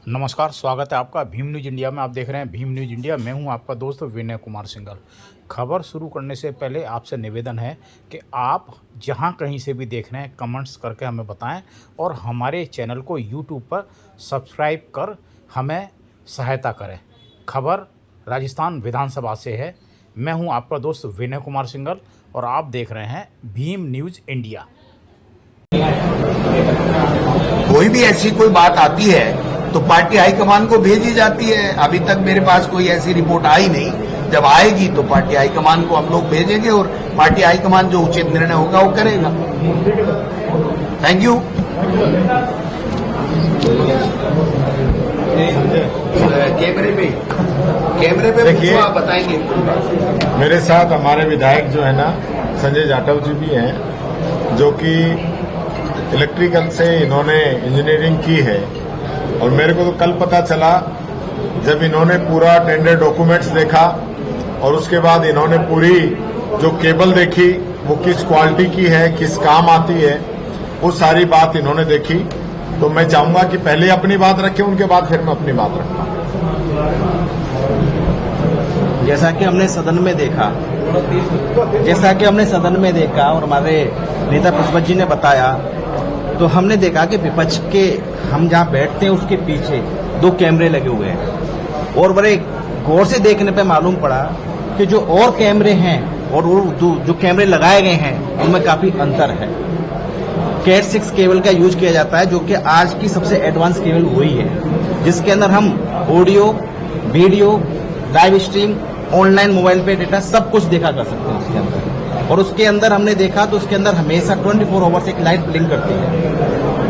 नमस्कार, स्वागत है आपका भीम न्यूज़ इंडिया में। आप देख रहे हैं भीम न्यूज़ इंडिया। मैं हूं आपका दोस्त विनय कुमार सिंघल। खबर शुरू करने से पहले आपसे निवेदन है कि आप जहां कहीं से भी देख रहे हैं कमेंट्स करके हमें बताएं और हमारे चैनल को यूट्यूब पर सब्सक्राइब कर हमें सहायता करें। खबर राजस्थान विधानसभा से है। मैं हूं आपका दोस्त विनय कुमार सिंघल और आप देख रहे हैं भीम न्यूज़ इंडिया। कोई भी ऐसी कोई बात आती है तो पार्टी हाईकमान को भेजी जाती है। अभी तक मेरे पास कोई ऐसी रिपोर्ट आई नहीं। जब आएगी तो पार्टी हाईकमान को हम लोग भेजेंगे और पार्टी हाईकमान जो उचित निर्णय होगा वो करेगा। Thank you. कैमरे पे देखिए, आप बताएंगे। मेरे साथ हमारे विधायक जो है ना संजय जाटव जी भी हैं, जो कि इलेक्ट्रिकल से इन्होंने इंजीनियरिंग की है। और मेरे को तो कल पता चला जब इन्होंने पूरा टेंडर डॉक्यूमेंट्स देखा और उसके बाद इन्होंने पूरी जो केबल देखी वो किस क्वालिटी की है, किस काम आती है, वो सारी बात इन्होंने देखी। तो मैं चाहूंगा कि पहले अपनी बात रखें, उनके बाद फिर मैं अपनी बात रखूंगा। जैसा कि हमने सदन में देखा और हमारे नेता पुष्पत जी ने बताया, तो हमने देखा कि विपक्ष के हम जहां बैठते हैं उसके पीछे 2 कैमरे लगे हुए हैं और बड़े गौर से देखने पे मालूम पड़ा कि जो और कैमरे हैं और जो कैमरे लगाए गए हैं उनमें काफी अंतर है। कैट 6 केबल का यूज किया जाता है, जो कि आज की सबसे एडवांस केबल वही है, जिसके अंदर हम audio, video, live stream, online mobile पे डेटा सब कुछ देखा कर सकते हैं उसके अंदर। और उसके अंदर हमने देखा तो उसके अंदर हमेशा 24 आवर्स एक लाइट ब्लिंक करती है।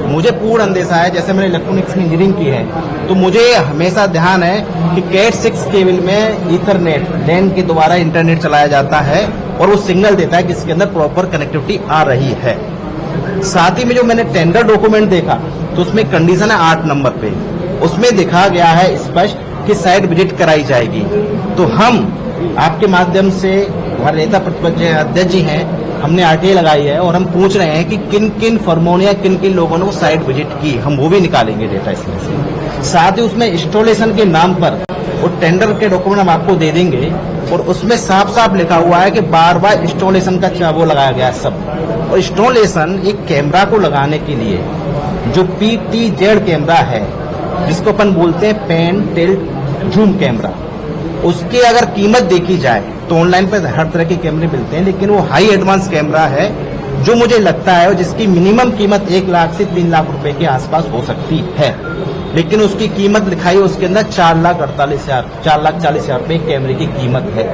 मुझे पूर्ण अंदेशा है, जैसे मैंने इलेक्ट्रॉनिक्स की इंजीनियरिंग की है, तो मुझे हमेशा ध्यान है कि कैट 6 केबल में ईथरनेट लैन के द्वारा इंटरनेट चलाया जाता है और वो सिग्नल देता है कि इसके अंदर प्रॉपर कनेक्टिविटी आ रही है। साथ ही में जो मैंने टेंडर डॉक्यूमेंट देखा तो उसमें कंडीशन है 8 नंबर पे, उसमें दिखा गया है स्पष्ट कि साइट विजिट कराई जाएगी। तो हम आपके माध्यम से, हमारे नेता प्रतिपक्ष अध्यक्ष जी हैं, हमने आरटीआई लगाई है और हम पूछ रहे हैं कि किन किन फर्मों ने या किन किन लोगों ने वो साइट विजिट की, हम वो भी निकालेंगे डेटा इसमें से। साथ ही उसमें इंस्टॉलेशन के नाम पर वो टेंडर के डॉक्यूमेंट हम आपको दे देंगे और उसमें साफ साफ लिखा हुआ है कि बार बार इंस्टॉलेशन का वो लगाया गया है सब। और इंस्टॉलेशन एक कैमरा को लगाने के लिए जो PTZ कैमरा है, जिसको अपन बोलते हैं पैन टिल्ट जूम कैमरा, उसकी अगर कीमत देखी जाए तो ऑनलाइन पे हर तरह के कैमरे मिलते हैं, लेकिन वो हाई एडवांस कैमरा है जो मुझे लगता है जिसकी मिनिमम कीमत 1 लाख से 3 लाख रुपए के आसपास हो सकती है। लेकिन उसकी कीमत लिखाई है उसके अंदर 4,40,000 रुपए कैमरे की कीमत है।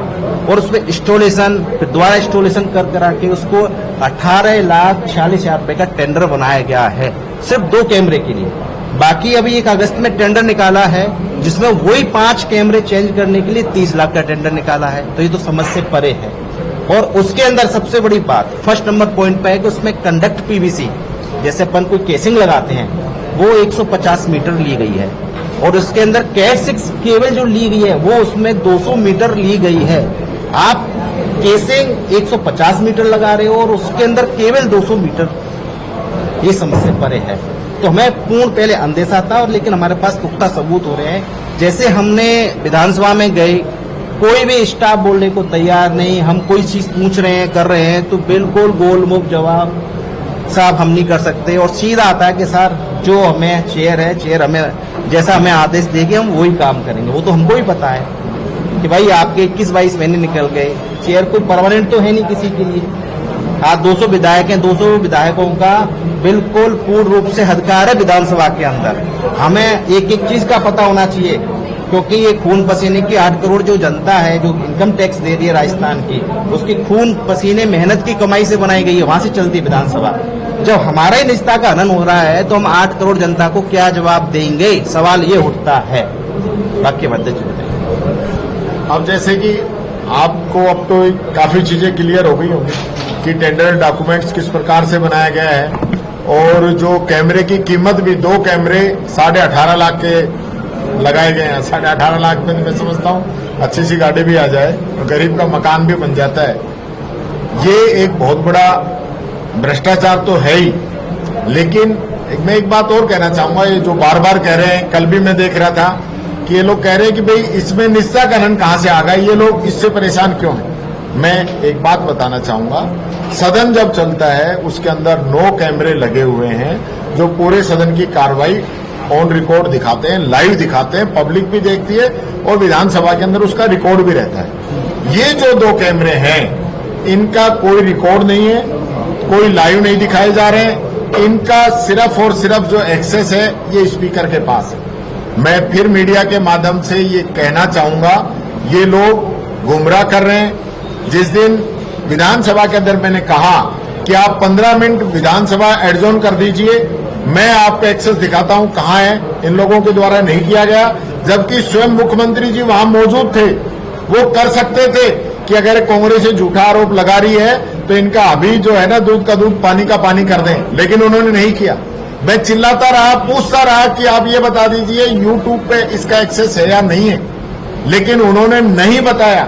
और उसमें इंस्टॉलेशन, फिर दोबारा इंस्टॉलेशन करा के उसको 18,46,000 रुपए का टेंडर बनाया गया है सिर्फ 2 कैमरे के लिए। बाकी अभी 1 अगस्त में टेंडर निकाला है जिसमें वही 5 कैमरे चेंज करने के लिए 30 लाख का टेंडर निकाला है। तो ये तो समझ से परे है। और उसके अंदर सबसे बड़ी बात फर्स्ट नंबर पॉइंट पे है कि उसमें कंडक्ट PVC, जैसे अपन कोई केसिंग लगाते हैं, वो 150 मीटर ली गई है। और उसके अंदर कैट 6 केबल जो ली गई है वो उसमें 200 मीटर ली गई है। आप केसिंग 150 मीटर लगा रहे हो और उसके अंदर केवल 200 मीटर, ये समझ से परे है। तो हमें पूर्ण पहले अंदेशा था और लेकिन हमारे पास पुख्ता सबूत हो रहे हैं। जैसे हमने विधानसभा में गए, कोई भी स्टाफ बोलने को तैयार नहीं, हम कोई चीज पूछ रहे हैं, कर रहे हैं तो बिल्कुल गोलमुख जवाब साहब हम नहीं कर सकते। और सीधा आता है कि सर जो हमें चेयर हमें जैसा हमें आदेश देंगे हम वही काम करेंगे। वो तो हमको ही पता है कि भाई आपके 21-22 महीने निकल गए, चेयर कोई परमानेंट तो है नहीं किसी के लिए। आज 200 विधायक हैं, 200 विधायकों का बिल्कुल पूर्ण रूप से अधिकार है विधानसभा के अंदर। हमें एक एक चीज का पता होना चाहिए, क्योंकि ये खून पसीने की 8 करोड़ जो जनता है जो इनकम टैक्स दे रही है राजस्थान की, उसकी खून पसीने मेहनत की कमाई से बनाई गई है, वहां से चलती है विधानसभा। जब हमारा ही निजता का हनन हो रहा है तो हम 8 करोड़ जनता को क्या जवाब देंगे, सवाल ये उठता है। बाकी मध्य अब जैसे कि आपको अब तो काफी चीजें क्लियर हो गई होंगी कि टेंडर डॉक्यूमेंट्स किस प्रकार से बनाया गया है और जो कैमरे की कीमत भी 2 कैमरे 18.5 लाख के लगाए गए हैं। 18.5 लाख में मैं समझता हूँ अच्छी सी गाड़ी भी आ जाए, गरीब का मकान भी बन जाता है। ये एक बहुत बड़ा भ्रष्टाचार तो है ही, लेकिन मैं एक बात और कहना चाहूंगा, ये जो बार बार कह रहे हैं, कल भी मैं देख रहा था कि ये लोग कह रहे हैं कि भाई इसमें निस्सा खनन कहां से आ गया, ये लोग इससे परेशान क्यों हैं। मैं एक बात बताना चाहूंगा, सदन जब चलता है उसके अंदर 9 कैमरे लगे हुए हैं जो पूरे सदन की कार्रवाई ऑन रिकॉर्ड दिखाते हैं, लाइव दिखाते हैं, पब्लिक भी देखती है और विधानसभा के अंदर उसका रिकॉर्ड भी रहता है। ये जो 2 कैमरे हैं इनका कोई रिकॉर्ड नहीं है, कोई लाइव नहीं दिखाए जा रहे हैं, इनका सिर्फ और सिर्फ जो एक्सेस है ये स्पीकर के पास है। मैं फिर मीडिया के माध्यम से ये कहना चाहूंगा, ये लोग गुमराह कर रहे हैं। जिस दिन विधानसभा के अंदर मैंने कहा कि आप 15 मिनट विधानसभा एडजॉर्न कर दीजिए, मैं आपको एक्सेस दिखाता हूं कहां है, इन लोगों के द्वारा नहीं किया गया, जबकि स्वयं मुख्यमंत्री जी वहां मौजूद थे। वो कर सकते थे कि अगर कांग्रेस झूठा आरोप लगा रही है तो इनका अभी जो है ना दूध का दूध पानी का पानी कर दें, लेकिन उन्होंने नहीं किया। मैं चिल्लाता रहा, पूछता रहा कि आप ये बता दीजिए यूट्यूब पे इसका एक्सेस है या नहीं है, लेकिन उन्होंने नहीं बताया।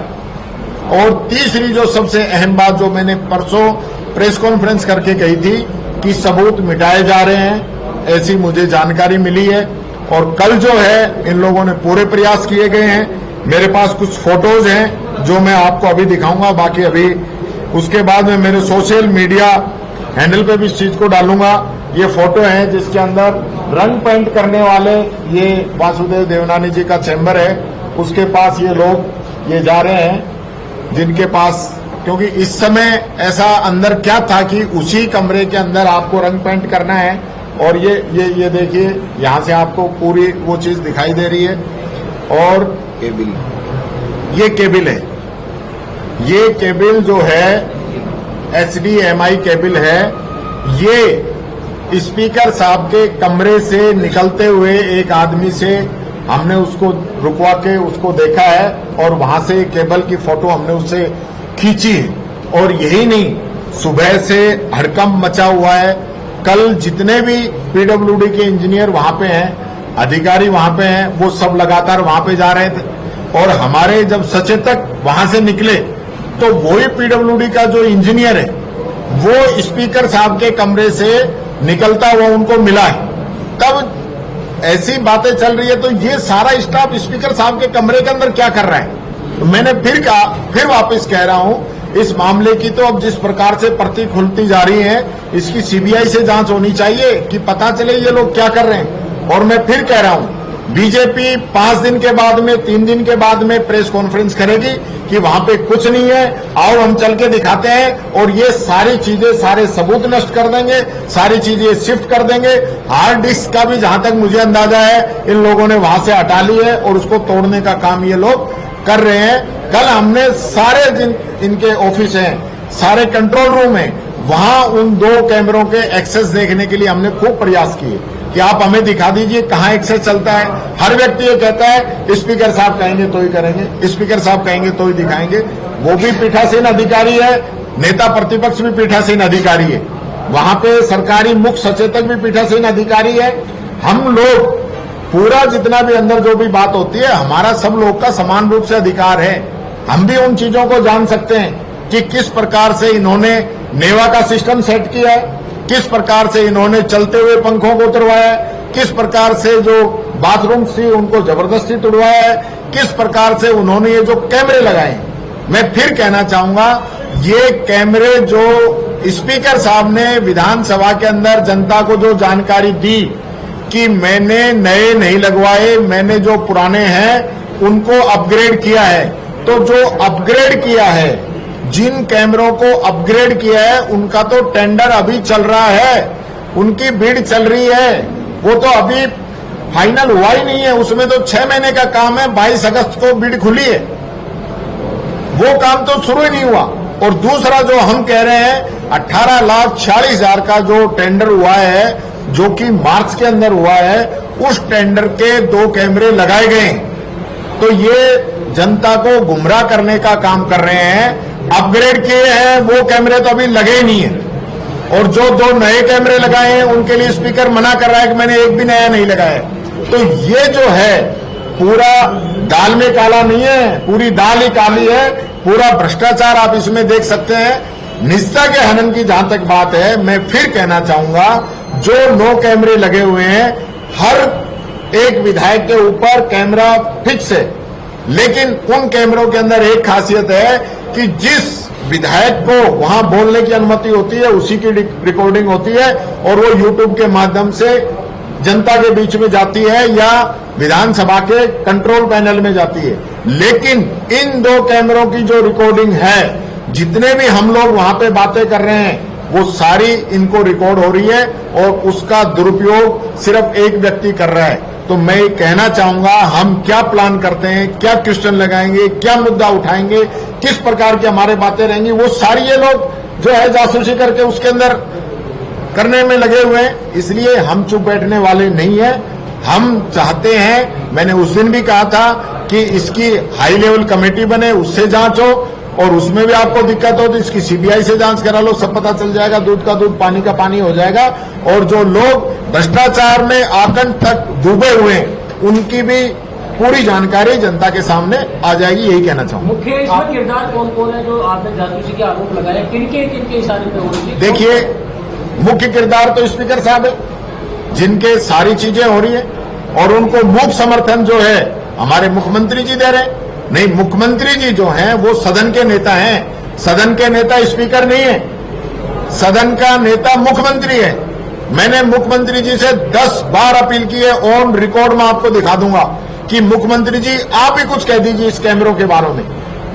और तीसरी जो सबसे अहम बात जो मैंने परसों प्रेस कॉन्फ्रेंस करके कही थी कि सबूत मिटाए जा रहे हैं, ऐसी मुझे जानकारी मिली है। और कल जो है इन लोगों ने पूरे प्रयास किए गए हैं। मेरे पास कुछ फोटोज हैं जो मैं आपको अभी दिखाऊंगा, बाकी अभी उसके बाद में मेरे सोशल मीडिया हैंडल पे भी इस चीज को डालूंगा। ये फोटो है जिसके अंदर रंग पेंट करने वाले ये वासुदेव देवनानी जी का चैम्बर है, उसके पास ये लोग ये जा रहे हैं, जिनके पास, क्योंकि इस समय ऐसा अंदर क्या था कि उसी कमरे के अंदर आपको रंग पेंट करना है। और ये देखिए यहां से आपको पूरी वो चीज दिखाई दे रही है। और केबिल, ये केबिल है, ये केबिल जो है HDMI केबिल है। ये स्पीकर साहब के कमरे से निकलते हुए एक आदमी से हमने उसको रुकवा के उसको देखा है और वहां से केबल की फोटो हमने उससे खींची है। और यही नहीं, सुबह से हड़कंप मचा हुआ है। कल जितने भी PWD के इंजीनियर वहां पे हैं, अधिकारी वहां पे हैं, वो सब लगातार वहां पे जा रहे थे। और हमारे जब सचेतक वहां से निकले तो वही PWD का जो इंजीनियर है वो स्पीकर साहब के कमरे से निकलता हुआ उनको मिला है। तब ऐसी बातें चल रही है तो ये सारा स्टाफ स्पीकर साहब के कमरे के अंदर क्या कर रहा है। तो मैंने फिर कहा, फिर वापस कह रहा हूं, इस मामले की तो अब जिस प्रकार से प्रति खुलती जा रही है, इसकी CBI से जांच होनी चाहिए कि पता चले ये लोग क्या कर रहे हैं। और मैं फिर कह रहा हूं, बीजेपी 5 दिन के बाद में, 3 दिन के बाद में प्रेस कॉन्फ्रेंस करेगी कि वहां पे कुछ नहीं है, आओ हम चल के दिखाते हैं और ये सारी चीजें, सारे सबूत नष्ट कर देंगे, सारी चीजें शिफ्ट कर देंगे। हार्ड डिस्क का भी जहां तक मुझे अंदाजा है इन लोगों ने वहां से हटा ली है और उसको तोड़ने का काम ये लोग कर रहे हैं। कल हमने सारे जिन इनके ऑफिस हैं, सारे कंट्रोल रूम हैं, वहां उन 2 कैमरों के एक्सेस देखने के लिए हमने खूब प्रयास किए कि आप हमें दिखा दीजिए कहां एक्सेस चलता है। हर व्यक्ति ये कहता है स्पीकर साहब कहेंगे तो ही करेंगे, स्पीकर साहब कहेंगे तो ही दिखाएंगे। वो भी पीठासीन अधिकारी है, नेता प्रतिपक्ष भी पीठासीन अधिकारी है, वहां पे सरकारी मुख्य सचेतक भी पीठासीन अधिकारी है। हम लोग पूरा जितना भी अंदर जो भी बात होती है, हमारा सब लोग का समान रूप से अधिकार है। हम भी उन चीजों को जान सकते हैं कि किस प्रकार से इन्होंने नेवा का सिस्टम सेट किया है, किस प्रकार से इन्होंने चलते हुए पंखों को उतरवाया है, किस प्रकार से जो बाथरूम थी उनको जबरदस्ती तोड़वाया है, किस प्रकार से उन्होंने ये जो कैमरे लगाए हैं। मैं फिर कहना चाहूंगा, ये कैमरे जो स्पीकर साहब ने विधानसभा के अंदर जनता को जो जानकारी दी कि मैंने नए नहीं लगवाए, मैंने जो पुराने हैं उनको अपग्रेड किया है, तो जो अपग्रेड किया है, जिन कैमरों को अपग्रेड किया है उनका तो टेंडर अभी चल रहा है, उनकी बिड चल रही है, वो तो अभी फाइनल हुआ ही नहीं है। उसमें तो 6 महीने का काम है, 22 अगस्त को बिड खुली है, वो काम तो शुरू ही नहीं हुआ। और दूसरा जो हम कह रहे हैं 18,46,000 का जो टेंडर हुआ है, जो कि मार्च के अंदर हुआ है, उस टेंडर के 2 कैमरे लगाए गए। तो ये जनता को गुमराह करने का काम कर रहे हैं। अपग्रेड किए हैं वो कैमरे तो अभी लगे ही नहीं है, और जो 2 नए कैमरे लगाए हैं उनके लिए स्पीकर मना कर रहा है कि मैंने एक भी नया नहीं लगाया। तो ये जो है पूरा दाल में काला नहीं है, पूरी दाल ही काली है, पूरा भ्रष्टाचार आप इसमें देख सकते हैं। निष्ठा के हनन की जहां तक बात है, मैं फिर कहना चाहूंगा, जो 9 कैमरे लगे हुए हैं, हर एक विधायक के ऊपर कैमरा फिक्स है, लेकिन उन कैमरों के अंदर एक खासियत है कि जिस विधायक को वहां बोलने की अनुमति होती है उसी की रिकॉर्डिंग होती है और वो यूट्यूब के माध्यम से जनता के बीच में जाती है या विधानसभा के कंट्रोल पैनल में जाती है। लेकिन इन 2 कैमरों की जो रिकॉर्डिंग है, जितने भी हम लोग वहां पे बातें कर रहे हैं वो सारी इनको रिकॉर्ड हो रही है और उसका दुरुपयोग सिर्फ एक व्यक्ति कर रहा है। तो मैं ये कहना चाहूंगा, हम क्या प्लान करते हैं, क्या क्वेश्चन लगाएंगे, क्या मुद्दा उठाएंगे, किस प्रकार की हमारे बातें रहेंगी, वो सारी ये लोग जो है जासूसी करके उसके अंदर करने में लगे हुए हैं। इसलिए हम चुप बैठने वाले नहीं है। हम चाहते हैं, मैंने उस दिन भी कहा था कि इसकी हाई लेवल कमेटी बने, उससे जांच हो और उसमें भी आपको दिक्कत हो तो इसकी सीबीआई से जांच करा लो, सब पता चल जाएगा, दूध का दूध पानी का पानी हो जाएगा। और जो लोग भ्रष्टाचार में आकंठ तक डूबे हुए हैं उनकी भी पूरी जानकारी जनता के सामने आ जाएगी, यही कहना चाहूंगा। मुख्य इसमें किरदार कौन कौन है जो आपने जासूसी के आरोप लगाए, किनके इशारे पे हो रही है? देखिए, मुख्य किरदार तो स्पीकर साहब है, जिनके सारी चीजें हो रही है और उनको मूक समर्थन जो है हमारे मुख्यमंत्री जी दे रहे हैं। नहीं, मुख्यमंत्री जी जो हैं वो सदन के नेता हैं, सदन के नेता स्पीकर नहीं है, सदन का नेता मुख्यमंत्री है। मैंने मुख्यमंत्री जी से 10 बार अपील की है, ऑन रिकॉर्ड में आपको दिखा दूंगा कि मुख्यमंत्री जी आप ही कुछ कह दीजिए इस कैमरों के बारे में।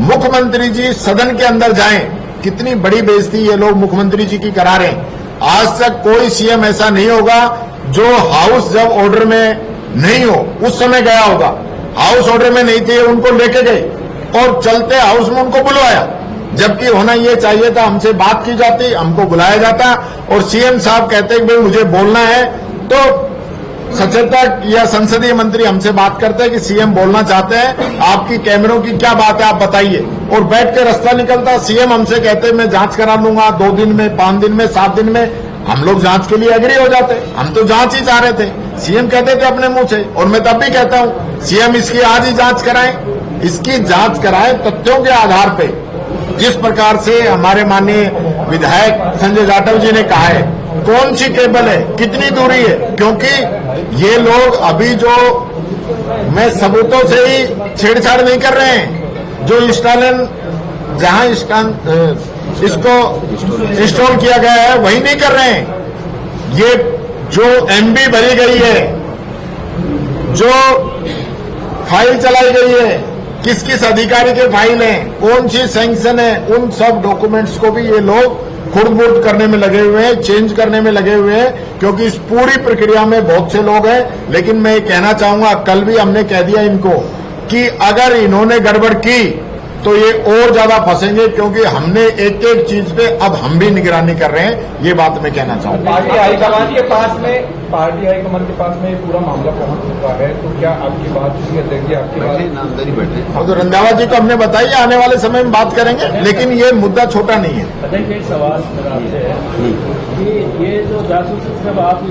मुख्यमंत्री जी सदन के अंदर जाएं, कितनी बड़ी बेइज्जती ये लोग मुख्यमंत्री जी की करा रहे हैं। आज तक कोई सीएम ऐसा नहीं होगा जो हाउस जब ऑर्डर में नहीं हो उस समय गया होगा, हाउस ऑर्डर में नहीं थे उनको लेके गए और चलते हाउस में उनको बुलवाया, जबकि होना ये चाहिए था हमसे बात की जाती, हमको बुलाया जाता और सीएम साहब कहते कि भाई मुझे बोलना है, तो सचेतक या संसदीय मंत्री हमसे बात करते हैं कि सीएम बोलना चाहते हैं, आपकी कैमरों की क्या बात है आप बताइए, और बैठ के रास्ता निकलता। सीएम हमसे कहते मैं जांच करा लूंगा 2 दिन में, 5 दिन में, 7 दिन में। हम लोग जांच के लिए एग्री हो जाते, हम तो जांच ही चाह रहे थे। सीएम कहते थे अपने मुंह से, और मैं तब भी कहता हूं सीएम इसकी आज ही जांच कराएं, इसकी जांच कराएं तथ्यों के आधार पे। जिस प्रकार से हमारे माननीय विधायक संजय जाटव जी ने कहा है, कौन सी केबल है, कितनी दूरी है, क्योंकि ये लोग अभी जो मैं सबूतों से ही छेड़छाड़ नहीं कर रहे हैं, जो इंस्टॉलन जहां इसको इंस्टॉल किया गया है वही नहीं कर रहे हैं। ये जो एमबी भरी गई है, जो फाइल चलाई गई है, किस किस अधिकारी के फाइल है, कौन सी सैंक्शन है, उन सब डॉक्यूमेंट्स को भी ये लोग खुर्द-बुर्द करने में लगे हुए हैं, चेंज करने में लगे हुए हैं, क्योंकि इस पूरी प्रक्रिया में बहुत से लोग हैं। लेकिन मैं ये कहना चाहूंगा, कल भी हमने कह दिया इनको कि अगर इन्होंने गड़बड़ की तो ये और ज्यादा फंसेंगे, क्योंकि हमने एक एक चीज पे अब हम भी निगरानी कर रहे हैं। ये बात मैं कहना चाहूंगा। पार्टी हाईकमान के पास में ये पूरा मामला पहुंच चुका है, तो क्या आपकी बात हुई अध्यक्ष जी, आपकी बात? तो रंधावा जी को हमने बताया आने वाले समय में बात करेंगे, लेकिन ये मुद्दा छोटा नहीं है। अध्यक्ष एक सवाल मेरा आपसे है कि ये जो जासूसी सब आप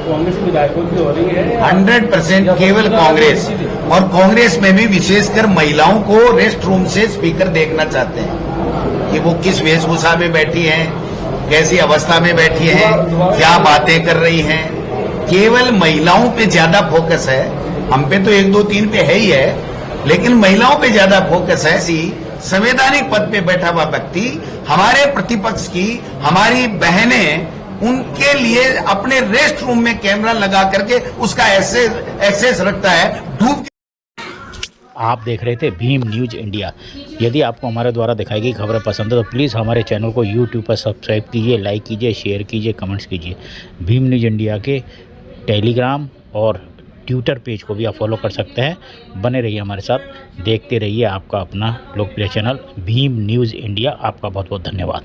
कांग्रेस विधायकों की हो रही है 100% केवल कांग्रेस, और कांग्रेस में भी विशेषकर महिलाओं को रेस्ट रूम से स्पीकर देखना चाहते हैं कि वो किस वेशभूषा में बैठी हैं, कैसी अवस्था में बैठी हैं, क्या बातें कर रही हैं। केवल महिलाओं पे ज्यादा फोकस है, हम पे तो 1, 2, 3 पे है ही है, लेकिन महिलाओं पे ज्यादा फोकस है। संवैधानिक पद पे बैठा हुआ व्यक्ति, हमारे प्रतिपक्ष की हमारी बहनें, उनके लिए अपने रेस्ट रूम में कैमरा लगा करके उसका एक्सेस रखता है। डूब आप देख रहे थे भीम न्यूज़ इंडिया। यदि आपको हमारे द्वारा दिखाई गई खबरें पसंद है तो प्लीज़ हमारे चैनल को यूट्यूब पर सब्सक्राइब कीजिए, लाइक कीजिए, शेयर कीजिए, कमेंट्स कीजिए। भीम न्यूज़ इंडिया के टेलीग्राम और ट्विटर पेज को भी आप फॉलो कर सकते हैं। बने रहिए हमारे साथ, देखते रहिए आपका अपना लोकप्रिय चैनल भीम न्यूज़ इंडिया। आपका बहुत बहुत धन्यवाद।